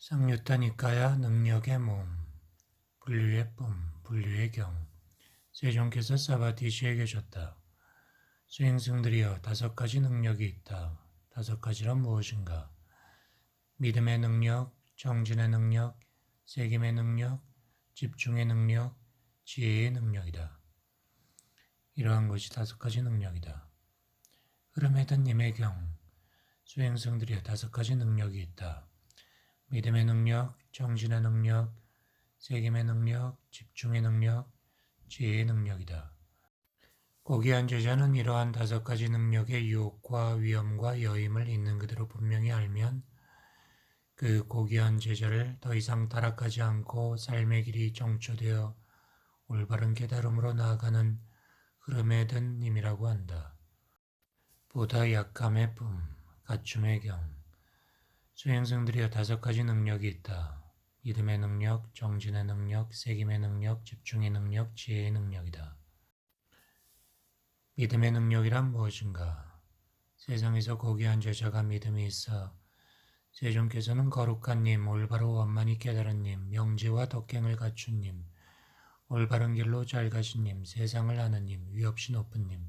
상류타니까야 능력의 몸, 분류의 뿜, 분류의 경. 세종께서 사바티시에게 줬다. 수행승들이여 5가지 능력이 있다. 5가지란 무엇인가? 믿음의 능력, 정진의 능력, 새김의 능력, 집중의 능력, 지혜의 능력이다. 이러한 것이 5가지 능력이다. 흐름에 든 님의 경, 수행승들이여 5가지 능력이 있다. 믿음의 능력, 정진의 능력, 새김의 능력, 집중의 능력, 지혜의 능력이다. 고귀한 제자는 이러한 5가지 능력의 유혹과 위험과 여임을 있는 그대로 분명히 알면 그 고귀한 제자를 더 이상 타락하지 않고 삶의 길이 정초되어 올바른 깨달음으로 나아가는 흐름에 든 님이라고 한다. 보다 약함의 뿜, 갖춤의 경. 수행승들이여 5가지 능력이 있다. 믿음의 능력, 정진의 능력, 새김의 능력, 집중의 능력, 지혜의 능력이다. 믿음의 능력이란 무엇인가? 세상에서 고귀한 제자가 믿음이 있어 세종께서는 거룩한 님, 올바로 원만히 깨달은 님, 명제와 덕행을 갖춘 님, 올바른 길로 잘 가신 님, 세상을 아는 님, 위없이 높은 님,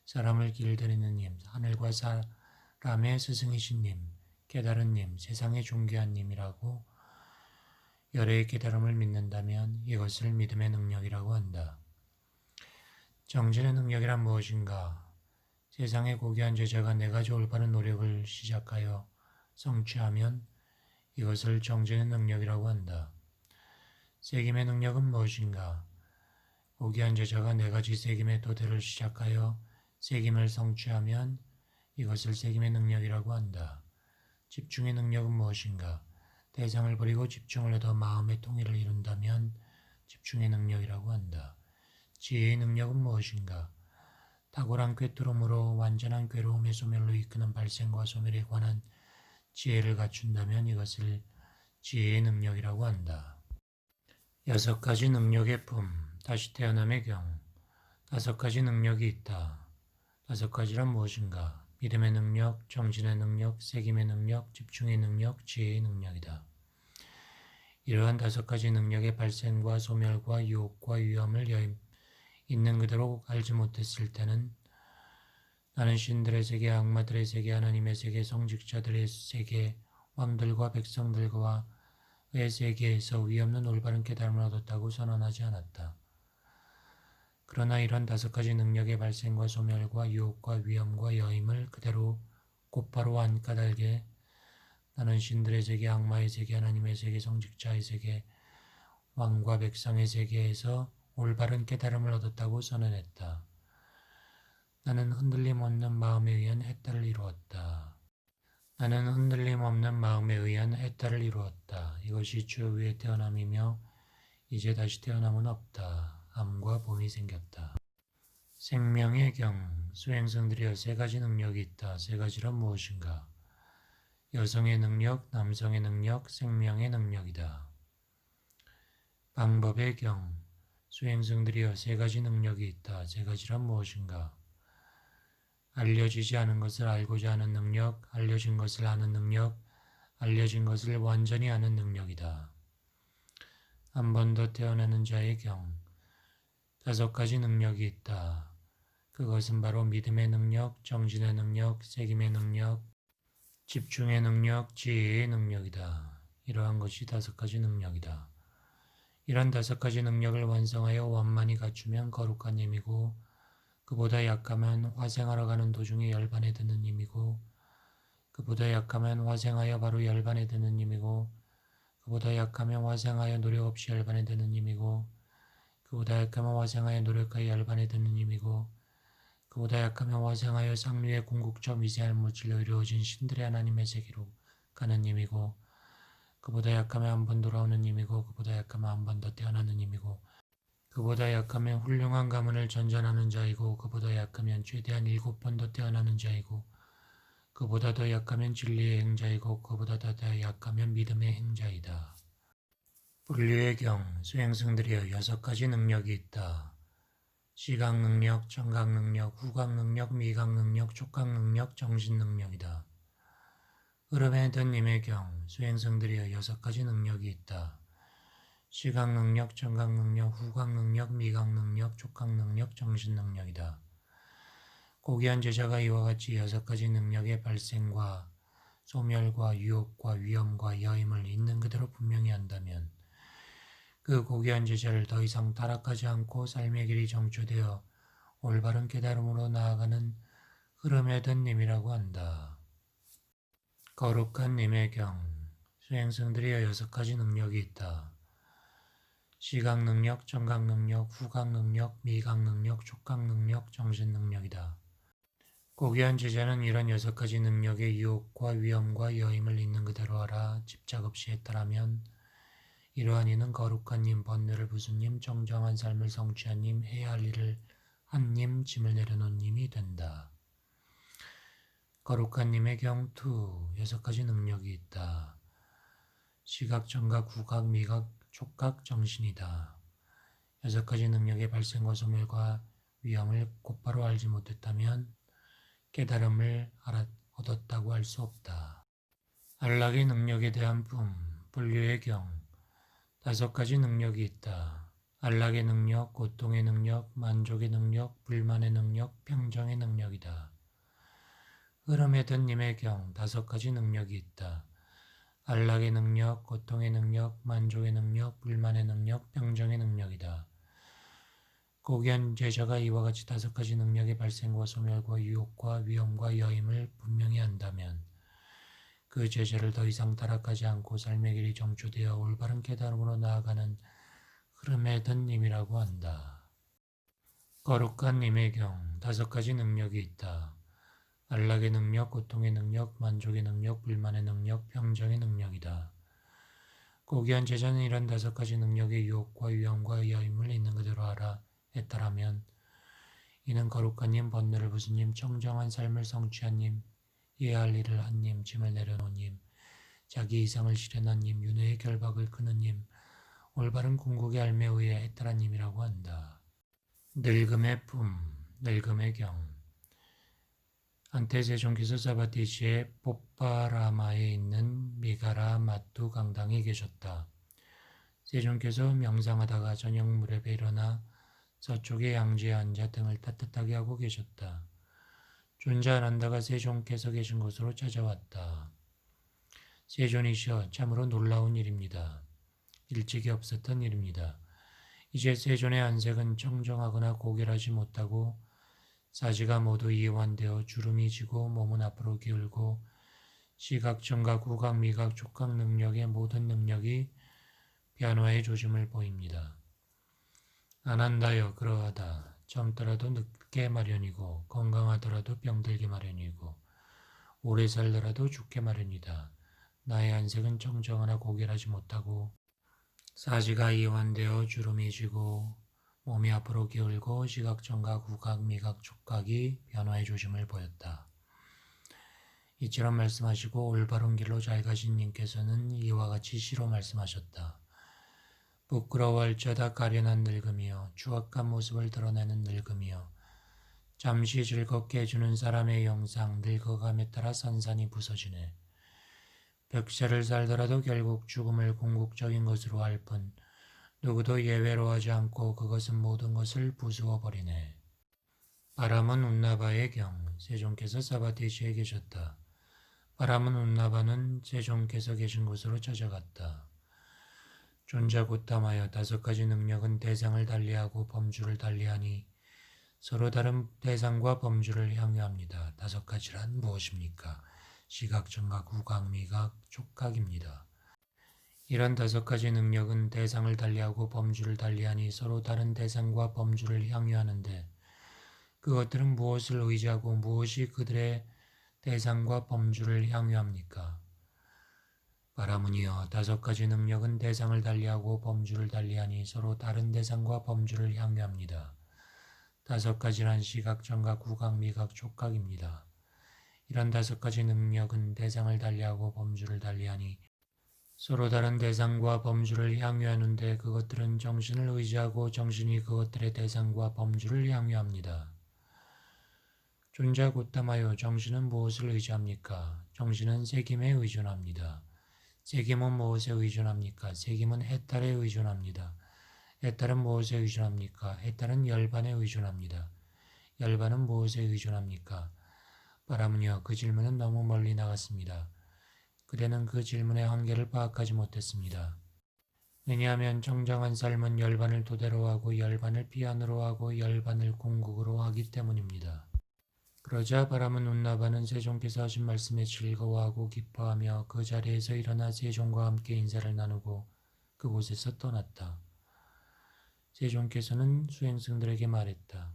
사람을 길들이는 님, 하늘과 사람의 스승이신 님, 깨달은 님, 세상의 존귀한 님이라고 열애의 깨달음을 믿는다면 이것을 믿음의 능력이라고 한다. 정진의 능력이란 무엇인가? 세상의 고귀한 제자가 4가지 올바른 노력을 시작하여 성취하면 이것을 정진의 능력이라고 한다. 새김의 능력은 무엇인가? 고귀한 제자가 4가지 새김의 도대를 시작하여 새김을 성취하면 이것을 새김의 능력이라고 한다. 집중의 능력은 무엇인가? 대상을 버리고 집중을 해도 마음의 통일을 이룬다면 집중의 능력이라고 한다. 지혜의 능력은 무엇인가? 탁월한 꿰뚫음으로 완전한 괴로움의 소멸로 이끄는 발생과 소멸에 관한 지혜를 갖춘다면 이것을 지혜의 능력이라고 한다. 6가지 능력의 품, 다시 태어남의 경. 5가지 능력이 있다. 5가지란 무엇인가? 믿음의 능력, 정진의 능력, 새김의 능력, 집중의 능력, 지혜의 능력이다. 이러한 5가지 능력의 발생과 소멸과 유혹과 위험을 있는 그대로 알지 못했을 때는 나는 신들의 세계, 악마들의 세계, 하나님의 세계, 성직자들의 세계, 왕들과 백성들과의 세계에서 위없는 올바른 깨달음을 얻었다고 선언하지 않았다. 그러나 이런 5가지 능력의 발생과 소멸과 유혹과 위험과 여임을 그대로 곧바로 안 까닭에 나는 신들의 세계, 악마의 세계, 하나님의 세계, 성직자의 세계, 왕과 백성의 세계에서 올바른 깨달음을 얻었다고 선언했다. 나는 흔들림 없는 마음에 의한 해탈을 이루었다. 나는 흔들림 없는 마음에 의한 해탈을 이루었다. 이것이 주 위에 태어남이며 이제 다시 태어남은 없다. 암과 봄이 생겼다. 생명의 경, 수행승들이여 3가지 능력이 있다. 3가지란 무엇인가? 여성의 능력, 남성의 능력, 생명의 능력이다. 방법의 경, 수행승들이여 3가지 능력이 있다. 3가지란 무엇인가? 알려지지 않은 것을 알고자 하는 능력, 알려진 것을 아는 능력, 알려진 것을 완전히 아는 능력이다. 한 번 더 태어나는 자의 경, 5가지 능력이 있다. 그것은 바로 믿음의 능력, 정진의 능력, 새김의 능력, 집중의 능력, 지혜의 능력이다. 이러한 것이 5가지 능력이다. 이런 5가지 능력을 완성하여 원만히 갖추면 거룩한 힘이고 그보다 약하면 화생하러 가는 도중에 열반에 드는 힘이고 그보다 약하면 화생하여 바로 열반에 드는 힘이고 그보다 약하면 화생하여 노력 없이 열반에 드는 힘이고 그보다 약하면 화생하여 노력하여 열반에 드는 힘이고 그보다 약하면 화생하여 상류의 궁극적 미세한 물질로 이루어진 신들의 하나님의 세계로 가는 힘이고 그보다 약하면 한 번 돌아오는 힘이고 그보다 약하면 한 번 더 태어나는 힘이고 그보다 약하면 훌륭한 가문을 전전하는 자이고 그보다 약하면 최대한 7번 더 태어나는 자이고 그보다 더 약하면 진리의 행자이고 그보다 더 약하면 믿음의 행자이다. 분류의 경, 수행승들이여 6가지 능력이 있다. 시각 능력, 청각 능력, 후각 능력, 미각 능력, 촉각 능력, 정신 능력이다. 흐름에 든 님의 경, 수행성들이여 6가지 능력이 있다. 시각 능력, 청각 능력, 후각 능력, 미각 능력, 촉각 능력, 정신 능력이다. 고귀한 제자가 이와 같이 6가지 능력의 발생과 소멸과 유혹과 위험과 여임을 있는 그대로 분명히 한다면 그 고귀한 제자를 더 이상 타락하지 않고 삶의 길이 정초되어 올바른 깨달음으로 나아가는 흐름에 든 님이라고 한다. 거룩한 님의 경, 수행성들이여 6가지 능력이 있다. 시각 능력, 청각 능력, 후각 능력, 미각 능력, 촉각 능력, 정신 능력이다. 고귀한 제자는 이런 6가지 능력의 유혹과 위험과 여임을 있는 그대로 하라 집착 없이 했다라면 이러한 이는 거룩한 님, 번뇌를 부순 님, 정정한 삶을 성취한 님, 해야 할 일을 한 님, 짐을 내려놓은 님이 된다. 거룩한 님의 경투, 6가지 능력이 있다. 시각, 청각, 후각, 미각, 촉각, 정신이다. 6가지 능력의 발생과 소멸과 위험을 곧바로 알지 못했다면 깨달음을 얻었다고 할 수 없다. 안락의 능력에 대한 꿈, 분류의 경, 5가지 능력이 있다. 안락의 능력, 고통의 능력, 만족의 능력, 불만의 능력, 평정의 능력이다. 흐름에 든 님의 경, 5가지 능력이 있다. 안락의 능력, 고통의 능력, 만족의 능력, 불만의 능력, 평정의 능력이다. 고귀한 제자가 이와 같이 5가지 능력의 발생과 소멸과 유혹과 위험과 여임을 분명히 한다면 그 제자를 더 이상 타락하지 않고 삶의 길이 정초되어 올바른 깨달음으로 나아가는 흐름에 든 님이라고 한다. 거룩한 님의 경, 5가지 능력이 있다. 안락의 능력, 고통의 능력, 만족의 능력, 불만의 능력, 평정의 능력이다. 고귀한 제자는 이런 5가지 능력의 유혹과 위험과 여임을 있는 그대로 하라 했다라면 이는 거룩한 님, 번뇌를 부순 님, 청정한 삶을 성취한 님, 이해할 일을 한 님, 짐을 내려놓은 님, 자기 이상을 실현한 님, 윤회의 결박을 끄는 님, 올바른 궁극의 알매에 의해 해탈한 님이라고 한다. 늙음의 품, 늙음의 경, 안태세종께서 사바티시의 뽀빠라마에 있는 미가라 마뚜 강당에 계셨다. 세종께서 명상하다가 저녁 무렵에 일어나 서쪽의 양지에 앉아 등을 따뜻하게 하고 계셨다. 존자 아난다가 세종께서 계신 곳으로 찾아왔다. 세존이시여, 참으로 놀라운 일입니다. 일찍이 없었던 일입니다. 이제 세존의 안색은 청정하거나 고결하지 못하고 사지가 모두 이완되어 주름이 지고 몸은 앞으로 기울고 시각, 청각, 후각, 미각, 촉각 능력의 모든 능력이 변화의 조짐을 보입니다. 아난다여, 그러하다. 젊더라도 늙게 마련이고 건강하더라도 병들기 마련이고 오래 살더라도 죽게 마련이다. 나의 안색은 청정하나 고결하지 못하고 사지가 이완되어 주름이 지고 몸이 앞으로 기울고 시각, 청각, 후각, 미각, 촉각이 변화의 조짐을 보였다. 이처럼 말씀하시고 올바른 길로 잘 가신 님께서는 이와 같이 시로 말씀하셨다. 부끄러워할 자다 가련한 늙음이여, 추악한 모습을 드러내는 늙음이여, 잠시 즐겁게 해주는 사람의 영상, 늙어감에 따라 산산이 부서지네. 벽세를 살더라도 결국 죽음을 궁극적인 것으로 할 뿐 누구도 예외로 하지 않고 그것은 모든 것을 부수어 버리네. 바람은 운나바의 경, 세종께서 사바티시에 계셨다. 바람은 운나바는 세종께서 계신 곳으로 찾아갔다. 존자 굿담하여 5가지 능력은 대상을 달리하고 범주를 달리하니 서로 다른 대상과 범주를 향유합니다. 5가지란 무엇입니까? 시각, 청각, 후각, 미각, 촉각입니다. 이런 5가지 능력은 대상을 달리하고 범주를 달리하니 서로 다른 대상과 범주를 향유하는데 그것들은 무엇을 의지하고 무엇이 그들의 대상과 범주를 향유합니까? 바라문이여, 5가지 능력은 대상을 달리하고 범주를 달리하니 서로 다른 대상과 범주를 향유합니다. 5가지란 시각, 청각, 후각, 미각, 촉각입니다. 이런 5가지 능력은 대상을 달리하고 범주를 달리하니 서로 다른 대상과 범주를 향유하는데 그것들은 정신을 의지하고 정신이 그것들의 대상과 범주를 향유합니다. 존재 곧담하여 정신은 무엇을 의지합니까? 정신은 색임에 의존합니다. 색임은 무엇에 의존합니까? 색임은 해탈에 의존합니다. 해탈은 무엇에 의존합니까? 해탈은 열반에 의존합니다. 열반은 무엇에 의존합니까? 바라문이여, 그 질문은 너무 멀리 나갔습니다. 그대는 그 질문의 한계를 파악하지 못했습니다. 왜냐하면 정정한 삶은 열반을 토대로 하고 열반을 피안으로 하고 열반을 궁극으로 하기 때문입니다. 그러자 바람은 운나바는 세종께서 하신 말씀에 즐거워하고 기뻐하며 그 자리에서 일어나 세종과 함께 인사를 나누고 그곳에서 떠났다. 세종께서는 수행승들에게 말했다.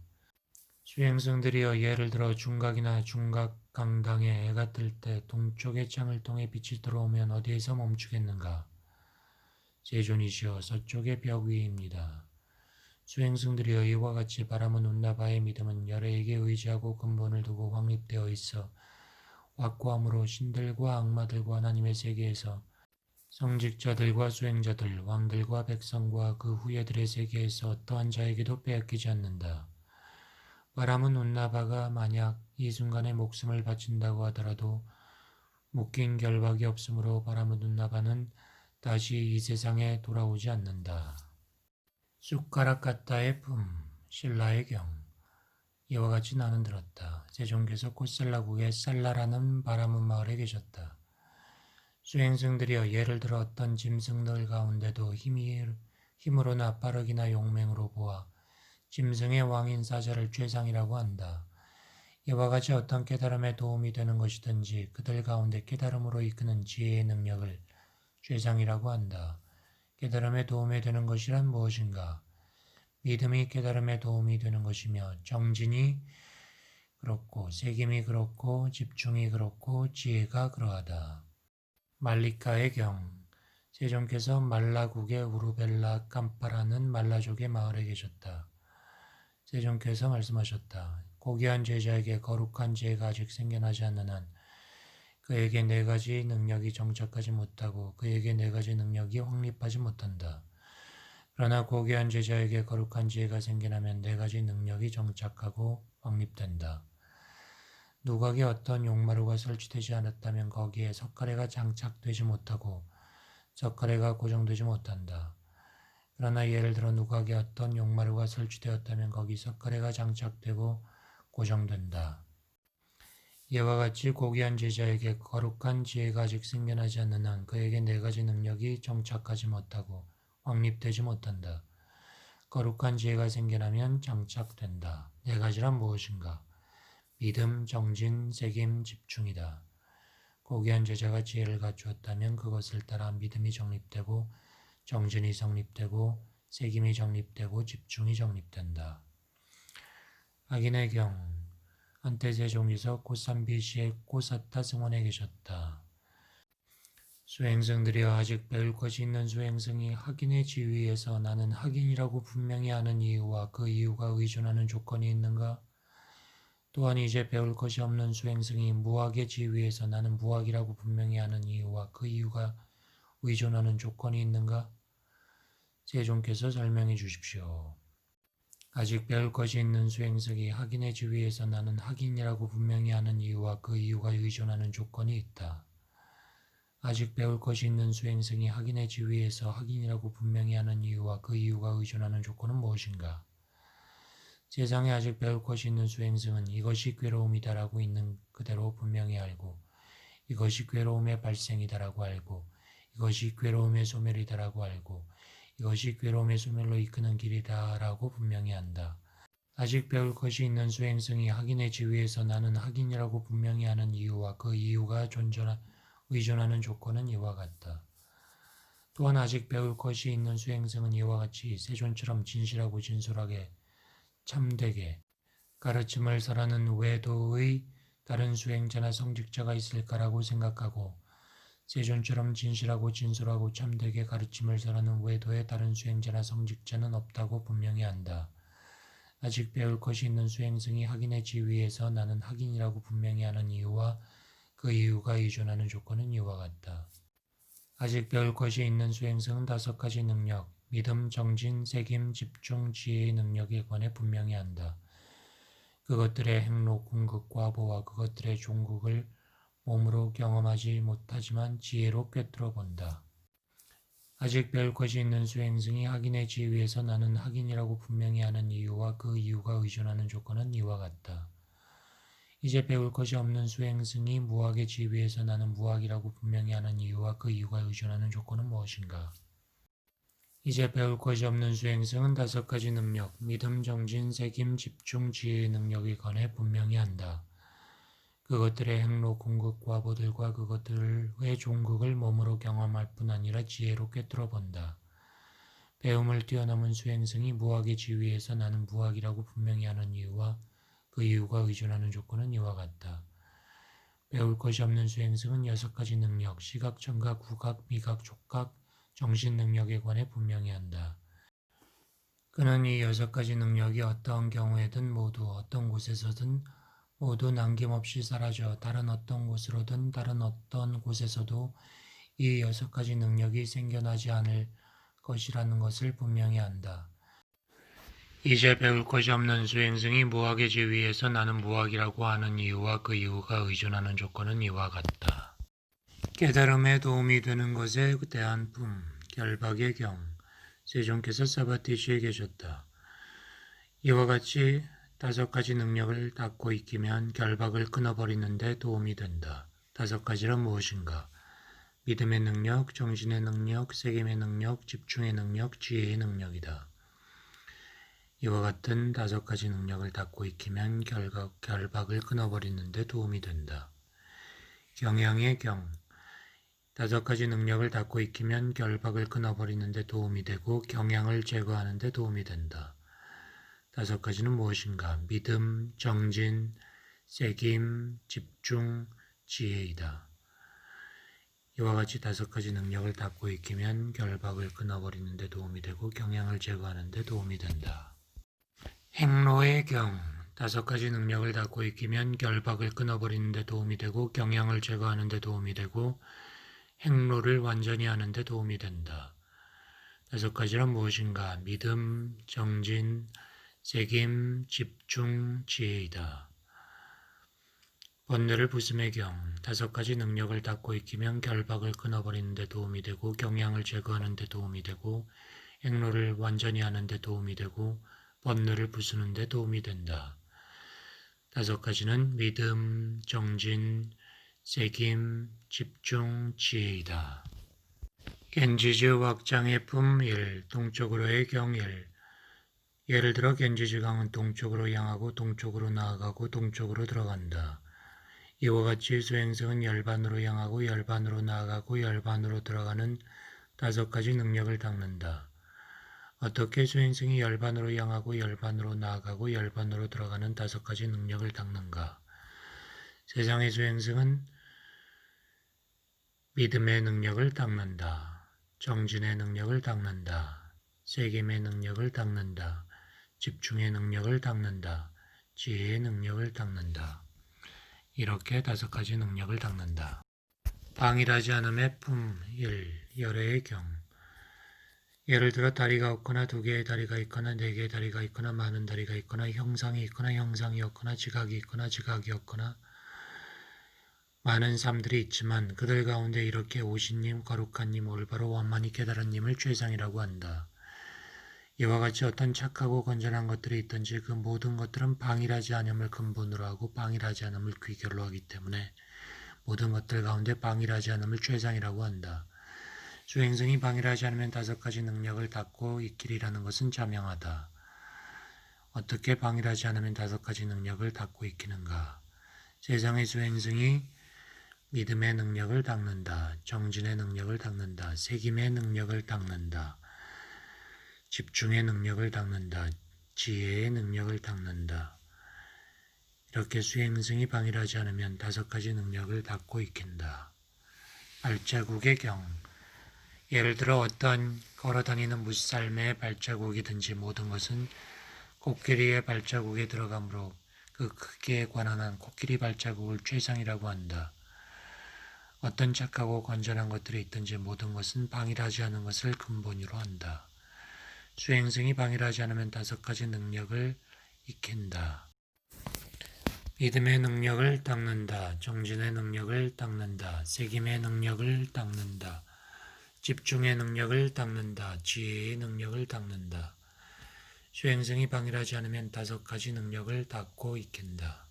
수행승들이여, 예를 들어 중각이나 중각강당에 해가 뜰 때 동쪽의 창을 통해 빛이 들어오면 어디에서 멈추겠는가? 세존이시여, 서쪽의 벽 위입니다. 수행승들이여, 이와 같이 바람은 운나바의 믿음은 열애에게 의지하고 근본을 두고 확립되어 있어 확고함으로 신들과 악마들과 하나님의 세계에서, 성직자들과 수행자들, 왕들과 백성과 그 후예들의 세계에서 어떠한 자에게도 빼앗기지 않는다. 바람은 운나바가 만약 이 순간에 목숨을 바친다고 하더라도 묶인 결박이 없으므로 바람은 운나바는 다시 이 세상에 돌아오지 않는다. 숟가락 갖다의 품, 신라의 경. 이와 같이 나는 들었다. 세종께서 꽃살라국의 살라라는 바람은 마을에 계셨다. 수행승들이여, 예를 들어 어떤 짐승들 가운데도 힘으로나 빠르기나 용맹으로 보아 짐승의 왕인 사자를 최상이라고 한다. 이와 같이 어떤 깨달음에 도움이 되는 것이든지 그들 가운데 깨달음으로 이끄는 지혜의 능력을 최상이라고 한다. 깨달음에 도움이 되는 것이란 무엇인가? 믿음이 깨달음에 도움이 되는 것이며, 정진이 그렇고, 색임이 그렇고, 집중이 그렇고, 지혜가 그러하다. 말리카의 경. 세종께서 말라국의 우르벨라 깜파라는 말라족의 마을에 계셨다. 세종께서 말씀하셨다. 고귀한 제자에게 거룩한 지혜가 아직 생겨나지 않는 한 그에게 네 가지 능력이 정착하지 못하고 그에게 네 가지 능력이 확립하지 못한다. 그러나 고귀한 제자에게 거룩한 지혜가 생겨나면 네 가지 능력이 정착하고 확립된다. 누각에 어떤 용마루가 설치되지 않았다면 거기에 석가래가 장착되지 못하고 석가래가 고정되지 못한다. 그러나 예를 들어 누각에 어떤 용마루가 설치되었다면 거기 석가래가 장착되고 고정된다. 이와 같이 고귀한 제자에게 거룩한 지혜가 아직 생겨나지 않는 한 그에게 네 가지 능력이 정착하지 못하고 확립되지 못한다. 거룩한 지혜가 생겨나면 장착된다. 네 가지란 무엇인가? 믿음, 정진, 색임, 집중이다. 고귀한 제자가 지혜를 갖추었다면 그것을 따라 믿음이 정립되고 정진이 성립되고 색임이 정립되고 집중이 정립된다. 악인의 경. 한때 세종에서 고산비시의 고사타 승원에 계셨다. 수행승들이여, 아직 배울 것이 있는 수행승이 학인의 지위에서 나는 학인이라고 분명히 아는 이유와 그 이유가 의존하는 조건이 있는가? 또한 이제 배울 것이 없는 수행승이 무학의 지위에서 나는 무학이라고 분명히 아는 이유와 그 이유가 의존하는 조건이 있는가? 세종께서 설명해 주십시오. 아직 배울 것이 있는 수행승이 학인의 지위에서 나는 학인이라고 분명히 아는 이유와 그 이유가 의존하는 조건이 있다. 아직 배울 것이 있는 수행승이 학인의 지위에서 학인이라고 분명히 아는 이유와 그 이유가 의존하는 조건은 무엇인가? 세상에 아직 배울 것이 있는 수행승은 이것이 괴로움이다라고 있는 그대로 분명히 알고, 이것이 괴로움의 발생이다라고 알고, 이것이 괴로움의 소멸이다라고 알고, 이것이 괴로움의 소멸로 이끄는 길이다라고 분명히 안다. 아직 배울 것이 있는 수행승이 학인의 지위에서 나는 학인이라고 분명히 아는 이유와 그 이유가 의존하는 조건은 이와 같다. 또한 아직 배울 것이 있는 수행승은 이와 같이 세존처럼 진실하고 진솔하게 참되게 가르침을 설하는 외도의 다른 수행자나 성직자가 있을까라고 생각하고, 세존처럼 진실하고 진솔하고 참되게 가르침을 설하는 외도의 다른 수행자나 성직자는 없다고 분명히 안다. 아직 배울 것이 있는 수행승이 학인의 지위에서 나는 학인이라고 분명히 아는 이유와 그 이유가 의존하는 조건은 이와 같다. 아직 배울 것이 있는 수행승은 5가지 능력, 믿음, 정진, 색임, 집중, 지혜의 능력에 관해 분명히 안다. 그것들의 행로 궁극과 보와 그것들의 종국을 몸으로 경험하지 못하지만 지혜로 꿰뚫어 본다. 아직 배울 것이 있는 수행승이 학인의 지위에서 나는 학인이라고 분명히 하는 이유와 그 이유가 의존하는 조건은 이와 같다. 이제 배울 것이 없는 수행승이 무학의 지위에서 나는 무학이라고 분명히 하는 이유와 그 이유가 의존하는 조건은 무엇인가? 이제 배울 것이 없는 수행승은 5가지 능력, 믿음, 정진, 새김, 집중, 지혜의 능력에 관해 분명히 한다. 그것들의 행로 궁극과 보들과 그것들의 종극을 몸으로 경험할 뿐 아니라 지혜로 꿰뚫어 본다. 배움을 뛰어넘은 수행승이 무학의 지위에서 나는 무학이라고 분명히 하는 이유와 그 이유가 의존하는 조건은 이와 같다. 배울 것이 없는 수행승은 6가지 능력, 시각, 청각, 후각, 미각, 촉각, 정신 능력에 관해 분명히 한다. 그는 이 6가지 능력이 어떠한 경우에든 모두 어떤 곳에서든 모두 남김없이 사라져 다른 어떤 곳으로든 다른 어떤 곳에서도 이 6가지 능력이 생겨나지 않을 것이라는 것을 분명히 안다. 이제 배울 것이 없는 수행승이 무학의 지위에서 나는 무학이라고 하는 이유와 그 이유가 의존하는 조건은 이와 같다. 깨달음에 도움이 되는 것에 대한 품, 결박의 경, 세종께서 사바티시에 계셨다. 이와 같이 5가지 능력을 닫고 익히면 결박을 끊어버리는 데 도움이 된다. 5가지란 무엇인가? 믿음의 능력, 정신의 능력, 새김의 능력, 집중의 능력, 지혜의 능력이다. 이와 같은 5가지 능력을 닫고 익히면 결박을 끊어버리는 데 도움이 된다. 경양의 경, 5가지 능력을 닫고 익히면 결박을 끊어버리는 데 도움이 되고 경향을 제거하는 데 도움이 된다. 5가지는 무엇인가? 믿음, 정진, 새김, 집중, 지혜이다. 이와 같이 5가지 능력을 닫고 익히면 결박을 끊어버리는 데 도움이 되고 경향을 제거하는 데 도움이 된다. 행로의 경, 5가지 능력을 닫고 익히면 결박을 끊어버리는 데 도움이 되고 경향을 제거하는 데 도움이 되고 행로를 완전히 하는 데 도움이 된다. 5가지란 무엇인가? 믿음, 정진, 새김, 집중, 지혜이다. 번뇌를 부숨의 경, 5가지 능력을 닫고 익히면 결박을 끊어버리는 데 도움이 되고 경향을 제거하는 데 도움이 되고 행로를 완전히 하는 데 도움이 되고 번뇌를 부수는 데 도움이 된다. 5가지는 믿음, 정진, 새김, 집중, 지혜이다. 겐지즈 확장의 품 1, 동쪽으로의 경 1. 예를 들어 겐지즈강은 동쪽으로 향하고 동쪽으로 나아가고 동쪽으로 들어간다. 이와 같이 수행승은 열반으로 향하고 열반으로 나아가고 열반으로 들어가는 5가지 능력을 닦는다. 어떻게 수행승이 열반으로 향하고 열반으로 나아가고 열반으로 들어가는 5가지 능력을 닦는가? 세상의 수행승은 믿음의 능력을 닦는다. 정진의 능력을 닦는다. 새김의 능력을 닦는다. 집중의 능력을 닦는다. 지혜의 능력을 닦는다. 이렇게 5가지 능력을 닦는다. 방일하지 않음의 품 1. 열애의 경. 예를 들어 다리가 없거나 2개의 다리가 있거나 4개의 다리가 있거나 많은 다리가 있거나 형상이 있거나 형상이 없거나 지각이 있거나 지각이 없거나 많은 삶들이 있지만 그들 가운데 이렇게 오신님, 거룩한님, 올바로 완만히 깨달은님을 최상이라고 한다. 이와 같이 어떤 착하고 건전한 것들이 있든지 그 모든 것들은 방일하지 않음을 근본으로 하고 방일하지 않음을 귀결로 하기 때문에 모든 것들 가운데 방일하지 않음을 최상이라고 한다. 수행승이 방일하지 않으면 5가지 능력을 닫고 익히리라는 것은 자명하다. 어떻게 방일하지 않으면 5가지 능력을 닫고 익히는가? 세상의 수행승이 믿음의 능력을 닦는다. 정진의 능력을 닦는다. 새김의 능력을 닦는다. 집중의 능력을 닦는다. 지혜의 능력을 닦는다. 이렇게 수행승이 방일하지 않으면 5가지 능력을 닫고 익힌다. 발자국의 경. 예를 들어 어떤 걸어다니는 무삶의 발자국이든지 모든 것은 코끼리의 발자국에 들어가므로 그 크기에 관한 코끼리 발자국을 최상이라고 한다. 어떤 착하고 건전한 것들이 있든지 모든 것은 방일하지 않은 것을 근본으로 한다. 수행승이 방일하지 않으면 5가지 능력을 익힌다. 믿음의 능력을 닦는다. 정진의 능력을 닦는다. 새김의 능력을 닦는다. 집중의 능력을 닦는다. 지혜의 능력을 닦는다. 수행성이 방일하지 않으면 5가지 능력을 닦고 익힌다.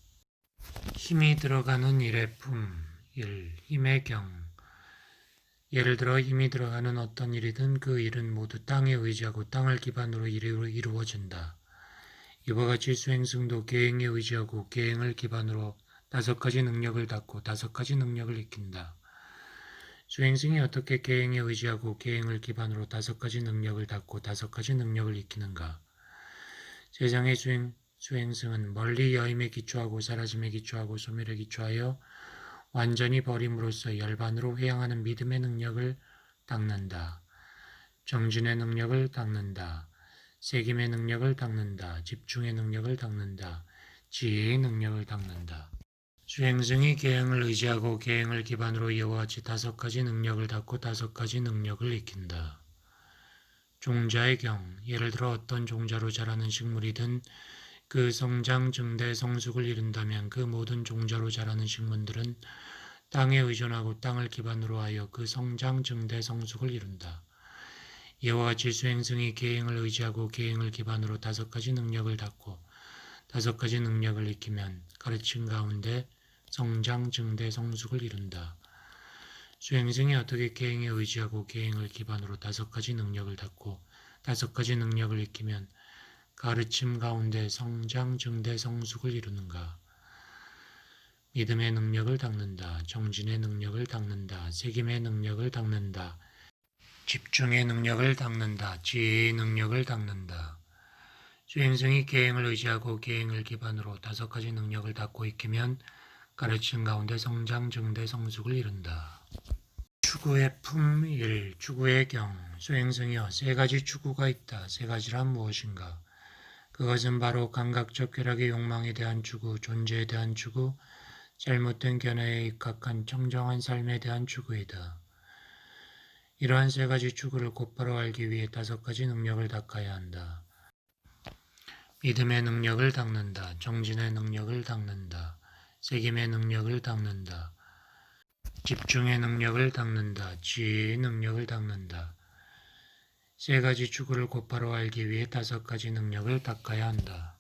힘이 들어가는 일의 품 1. 힘의 경. 예를 들어 힘이 들어가는 어떤 일이든 그 일은 모두 땅에 의지하고 땅을 기반으로 이루어진다. 이와 같이 수행성도 계행에 의지하고 계행을 기반으로 5가지 능력을 닦고 5가지 능력을 익힌다. 수행성이 어떻게 계행에 의지하고 계행을 기반으로 5가지 능력을 닦고 5가지 능력을 익히는가? 세상의 수행성은 멀리 여임에 기초하고 사라짐에 기초하고 소멸에 기초하여 완전히 버림으로써 열반으로 회양하는 믿음의 능력을 닦는다. 정진의 능력을 닦는다. 새김의 능력을 닦는다. 집중의 능력을 닦는다. 지혜의 능력을 닦는다. 수행성이 계행을 의지하고 계행을 기반으로 이와 같이 5가지 능력을 닦고 5가지 능력을 익힌다. 종자의 경, 예를 들어 어떤 종자로 자라는 식물이든 그 성장, 증대, 성숙을 이룬다면 그 모든 종자로 자라는 식물들은 땅에 의존하고 땅을 기반으로 하여 그 성장, 증대, 성숙을 이룬다. 이와 같이 수행성이 계행을 의지하고 계행을 기반으로 5가지 능력을 닦고 5가지 능력을 익히면 가르침 가운데 성장, 증대, 성숙을 이룬다. 수행성이 어떻게 계행에 의지하고 계행을 기반으로 5가지 능력을 닦고 5가지 능력을 익히면 가르침 가운데 성장, 증대, 성숙을 이루는가? 믿음의 능력을 닦는다. 정진의 능력을 닦는다. 새김의 능력을 닦는다. 집중의 능력을 닦는다. 지혜의 능력을 닦는다. 수행성이 계행을 의지하고 계행을 기반으로 5가지 능력을 닦고 익히면 가르침 가운데 성장, 증대, 성숙을 이룬다. 추구의 품 1. 추구의 경. 수행성이여 3가지 추구가 있다. 3가지란 무엇인가? 그것은 바로 감각적 쾌락의 욕망에 대한 추구, 존재에 대한 추구, 잘못된 견해에 입각한 청정한 삶에 대한 추구이다. 이러한 3가지 추구를 곧바로 알기 위해 5가지 능력을 닦아야 한다. 믿음의 능력을 닦는다. 정진의 능력을 닦는다. 새김의 능력을 닦는다. 집중의 능력을 닦는다. 지혜의 능력을 닦는다. 3가지 추구를 곧바로 알기 위해 5가지 능력을 닦아야 한다.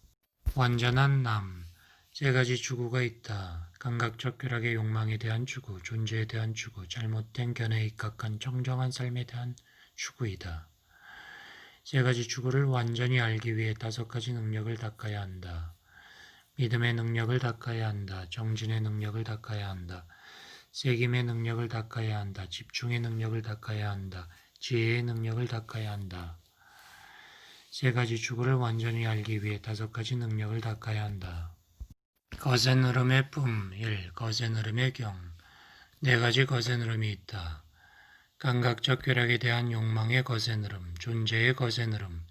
완전한 남. 3가지 추구가 있다. 감각적 쾌락의 욕망에 대한 추구, 존재에 대한 추구, 잘못된 견해에 입각한 청정한 삶에 대한 추구이다. 3가지 추구를 완전히 알기 위해 5가지 능력을 닦아야 한다. 믿음의 능력을 닦아야 한다. 정진의 능력을 닦아야 한다. 새김의 능력을 닦아야 한다. 집중의 능력을 닦아야 한다. 지혜의 능력을 닦아야 한다. 3가지 추구를 완전히 알기 위해 5가지 능력을 닦아야 한다. 거센 흐름의 품 1. 거센 흐름의 경. 4가지 거센 흐름이 있다. 감각적 쾌락에 대한 욕망의 거센 흐름, 존재의 거센 흐름,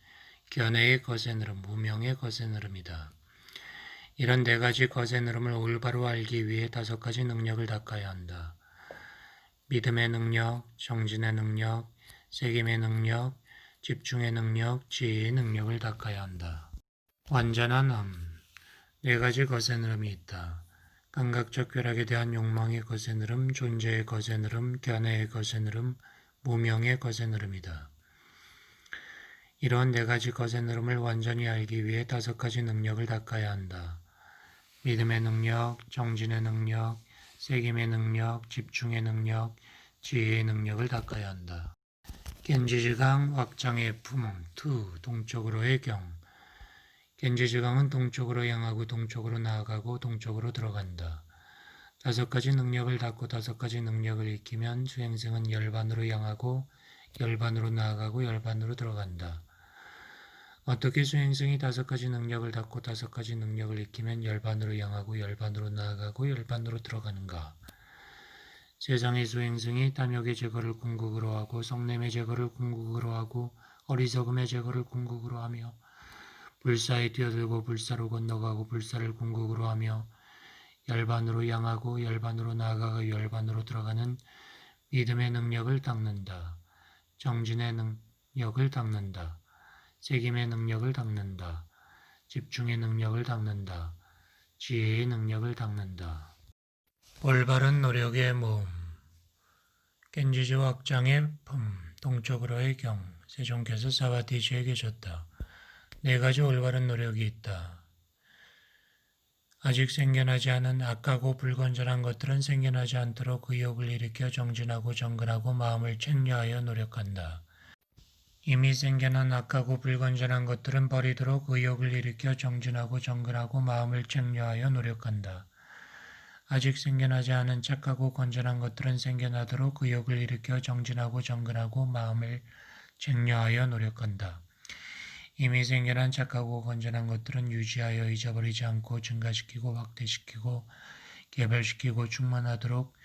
견해의 거센 흐름, 무명의 거센 흐름이다. 이런 4가지 거센 흐름을 올바로 알기 위해 5가지 능력을 닦아야 한다. 믿음의 능력, 정진의 능력, 새김의 능력, 집중의 능력, 지혜의 능력을 닦아야 한다. 완전한 암. 4가지 거센 흐름이 있다. 감각적 쾌락에 대한 욕망의 거센 흐름, 존재의 거센 흐름, 견해의 거센 흐름, 무명의 거센 흐름이다. 이런 4가지 거센 흐름을 완전히 알기 위해 5가지 능력을 닦아야 한다. 믿음의 능력, 정진의 능력, 새김의 능력, 집중의 능력, 지혜의 능력을 닦아야 한다. 견지지강 확장의 품 2. 동쪽으로의 경. 견지지강은 동쪽으로 향하고 동쪽으로 나아가고 동쪽으로 들어간다. 5가지 능력을 닦고 5가지 능력을 익히면 수행성은 열반으로 향하고 열반으로 나아가고 열반으로 들어간다. 어떻게 수행성이 5가지 능력을 닦고 5가지 능력을 익히면 열반으로 향하고 열반으로 나아가고 열반으로 들어가는가? 세상의 수행성이 탐욕의 제거를 궁극으로 하고 성냄의 제거를 궁극으로 하고 어리석음의 제거를 궁극으로 하며 불사에 뛰어들고 불사로 건너가고 불사를 궁극으로 하며 열반으로 향하고 열반으로 나아가고 열반으로 들어가는 믿음의 능력을 닦는다. 정진의 능력을 닦는다. 새김의 능력을 닦는다. 집중의 능력을 닦는다. 지혜의 능력을 닦는다. 올바른 노력의 모음, 겐지즈 확장의 품, 동쪽으로의 경, 세종께서 사바티지에게 줬다. 네 가지 올바른 노력이 있다. 아직 생겨나지 않은 악하고 불건전한 것들은 생겨나지 않도록 의욕을 일으켜 정진하고 정근하고 마음을 책려하여 노력한다. 이미 생겨난 악하고 불건전한 것들은 버리도록 의욕을 일으켜 정진하고 정근하고 마음을 책려하여 노력한다. 아직 생겨나지 않은 착하고 건전한 것들은 생겨나도록 의욕을 일으켜 정진하고 정근하고 마음을 책려하여 노력한다. 이미 생겨난 착하고 건전한 것들은 유지하여 잊어버리지 않고 증가시키고 확대시키고 개발시키고 충만하도록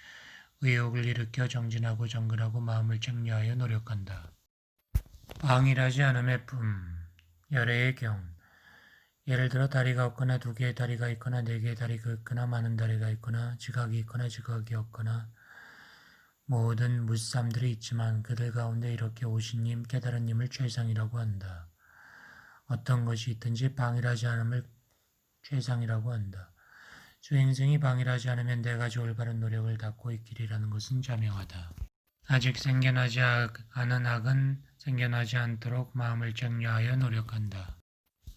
의욕을 일으켜 정진하고 정근하고 마음을 책려하여 노력한다. 방일하지 않음의 품, 열애의 경. 예를 들어 다리가 없거나 두 개의 다리가 있거나 네 개의 다리가 있거나 많은 다리가 있거나 지각이 있거나 지각이 없거나 모든 무쌈들이 있지만 그들 가운데 이렇게 오신님 깨달은님을 최상이라고 한다. 어떤 것이 있든지 방일하지 않음을 최상이라고 한다. 수행승이 방일하지 않으면 네 가지 올바른 노력을 닦고 있기리라는 것은 자명하다. 아직 생겨나지 않은 악은 생겨나지 않도록 마음을 정리하여 노력한다.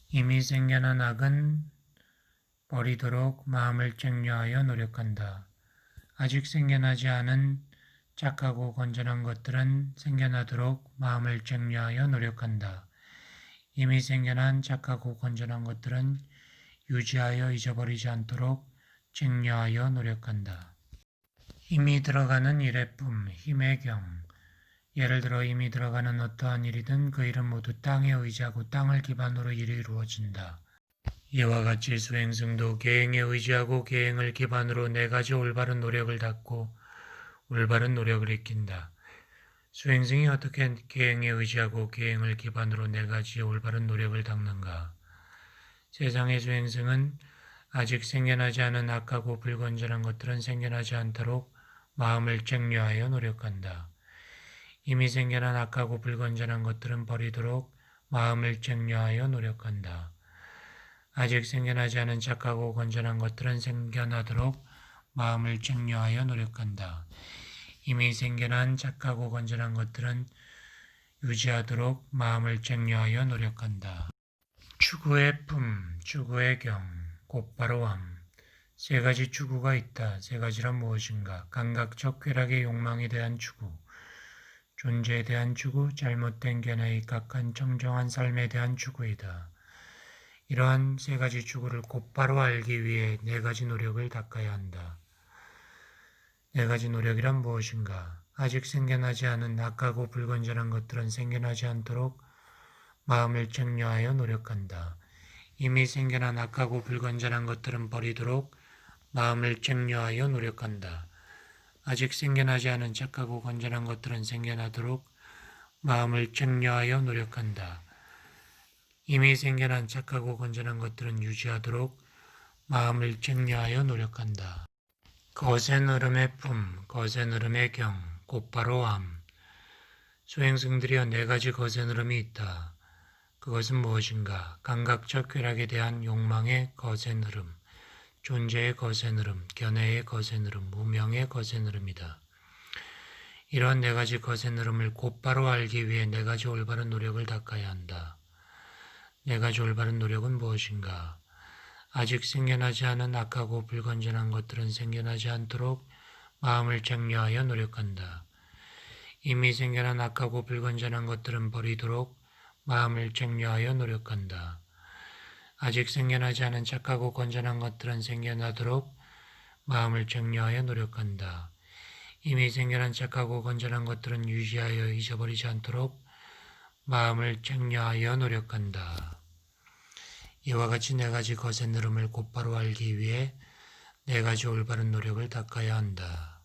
이미 생겨난 악은 버리도록 마음을 정리하여 노력한다. 아직 생겨나지 않은 착하고 건전한 것들은 생겨나도록 마음을 정리하여 노력한다. 이미 생겨난 착하고 건전한 것들은 유지하여 잊어버리지 않도록 정리하여 노력한다. 힘이 들어가는 일의 품, 힘의 경. 예를 들어 힘이 들어가는 어떠한 일이든 그 일은 모두 땅에 의지하고 땅을 기반으로 일이 이루어진다. 이와 같이 수행승도 계행에 의지하고 계행을 기반으로 네 가지 올바른 노력을 닦고 올바른 노력을 익힌다. 수행승이 어떻게 계행에 의지하고 계행을 기반으로 네 가지 올바른 노력을 닦는가? 세상의 수행승은 아직 생겨나지 않은 악하고 불건전한 것들은 생겨나지 않도록 마음을 정리하여 노력한다. 이미 생겨난 악하고 불건전한 것들은 버리도록 마음을 정리하여 노력한다. 아직 생겨나지 않은 착하고 건전한 것들은 생겨나도록 마음을 정리하여 노력한다. 이미 생겨난 착하고 건전한 것들은 유지하도록 마음을 정리하여 노력한다. 추구의 품, 추구의 경, 곧바로 함. 세 가지 추구가 있다. 세 가지란 무엇인가? 감각적 쾌락의 욕망에 대한 추구, 존재에 대한 추구, 잘못된 견해에 입각한 청정한 삶에 대한 추구이다. 이러한 세 가지 추구를 곧바로 알기 위해 네 가지 노력을 닦아야 한다. 네 가지 노력이란 무엇인가? 아직 생겨나지 않은 악하고 불건전한 것들은 생겨나지 않도록 마음을 정리하여 노력한다. 이미 생겨난 악하고 불건전한 것들은 버리도록 마음을 정리하여 노력한다. 아직 생겨나지 않은 착하고 건전한 것들은 생겨나도록 마음을 정리하여 노력한다. 이미 생겨난 착하고 건전한 것들은 유지하도록 마음을 정리하여 노력한다. 거센 흐름의 품, 거센 흐름의 경, 곧바로 함. 수행승들이여 네 가지 거센 흐름이 있다. 그것은 무엇인가? 감각적 쾌락에 대한 욕망의 거센 흐름, 존재의 거센 흐름, 견해의 거센 흐름, 무명의 거센 흐름이다. 이러한 네 가지 거센 흐름을 곧바로 알기 위해 네 가지 올바른 노력을 닦아야 한다. 네 가지 올바른 노력은 무엇인가? 아직 생겨나지 않은 악하고 불건전한 것들은 생겨나지 않도록 마음을 정리하여 노력한다. 이미 생겨난 악하고 불건전한 것들은 버리도록 마음을 정리하여 노력한다. 아직 생겨나지 않은 착하고 건전한 것들은 생겨나도록 마음을 정리하여 노력한다. 이미 생겨난 착하고 건전한 것들은 유지하여 잊어버리지 않도록 마음을 정리하여 노력한다. 이와 같이 네 가지 거센 흐름을 곧바로 알기 위해 네 가지 올바른 노력을 닦아야 한다.